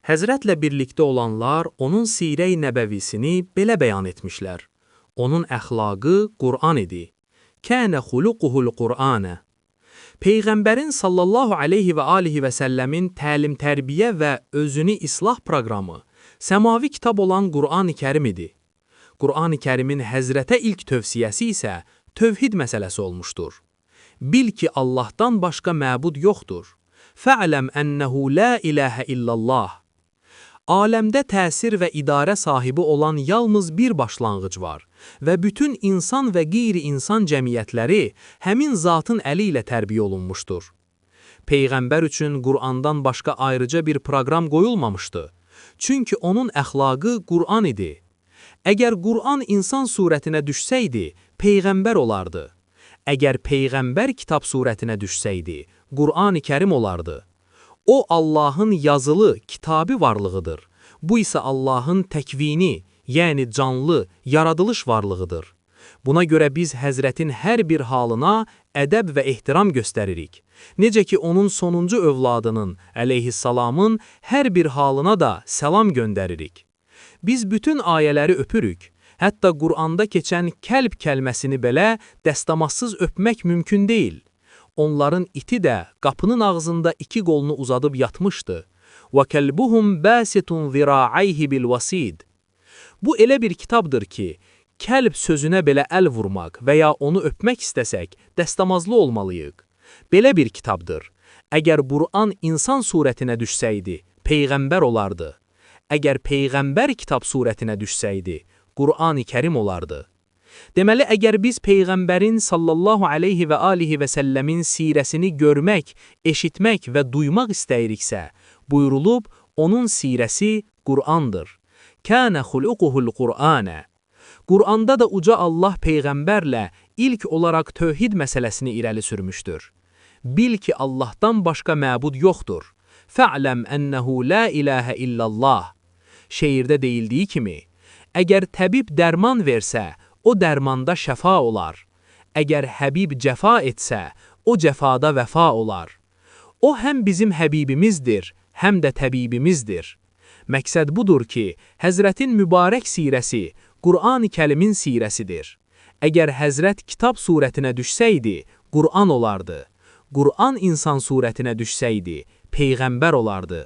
Həzrətlə birlikdə olanlar onun sirə-i nəbəvisini belə bəyan etmişlər. Onun əxlaqı Qur'an idi. Kənə xuluquhul Qur'anə. Peyğəmbərin sallallahu aleyhi və alihi və səlləmin təlim-tərbiyə və özünü islah proqramı səmavi kitab olan Qur'an-ı Kərim idi. Qur'an-ı Kərimin Həzrətə ilk tövsiyəsi isə tövhid məsələsi olmuşdur. Bil ki, Allahdan başqa məbud yoxdur. Fə'ləm ənəhu la iləhə illallah. Aləmdə təsir və idarə sahibi olan yalnız bir başlanğıc var və bütün insan və qeyri-insan cəmiyyətləri həmin zatın əli ilə tərbiyə olunmuşdur. Peyğəmbər üçün Qur'andan başqa ayrıca bir proqram qoyulmamışdı. Çünki onun əxlaqı Qur'an idi. Əgər Qur'an insan surətinə düşsəydi, Peyğəmbər olardı. Əgər Peyğəmbər kitab surətinə düşsəydi, Qur'an-ı Kərim olardı. O, Allahın yazılı, kitabi varlığıdır. Bu isə Allahın təkvini, yəni canlı, yaradılış varlığıdır. Buna görə biz Həzrətin hər bir halına ədəb və ehtiram göstəririk. Necə ki, onun sonuncu övladının, əleyhissalamın hər bir halına da səlam göndəririk. Biz bütün ayələri öpürük. Hətta Qur'anda keçən kəlb kəlməsini belə dəstəmazsız öpmək mümkün deyil. Onların iti də qapının ağzında iki qolunu uzadıb yatmışdı. وَكَلْبُهُمْ بَاسِتٌ ذِرَاعَيْهِ بِالْوَسِيدِ. Bu elə bir kitabdır ki, kəlb sözünə belə əl vurmaq və ya onu öpmək istəsək, dəstəmazlı olmalıyıq. Belə bir kitabdır. Əgər Qur'an insan surətinə düşsəydi, Peyğəmbər olardı. Əgər Peyğəmbər kitab surətinə düşsəydi, Qur'an-ı Kərim olardı. Deməli, əgər biz Peyğəmbərin sallallahu aleyhi və alihi və səlləmin sirəsini görmək, eşitmək və duymaq istəyiriksə, buyurulub, onun sirəsi Qur'andır. Kənə xuluquhul Qur'anə. Qur'anda da uca Allah Peyğəmbərlə ilk olaraq tövhid məsələsini irəli sürmüşdür. Bil ki, Allahdan başqa məbud yoxdur. Fə'ləm ənəhu la iləhə illallah. Şeirdə deyildiyi kimi, əgər təbib dərman versə, o dərmanda şəfa olar. Əgər həbib cəfa etsə, o cəfada vəfa olar. O həm bizim həbibimizdir, həm də təbibimizdir. Məqsəd budur ki, Həzrətin mübarək sirəsi Qur'an-ı Kərimin sirəsidir. Əgər Həzrət kitab surətinə düşsəydi, Qur'an olardı. Qur'an insan surətinə düşsəydi, Peyğəmbər olardı.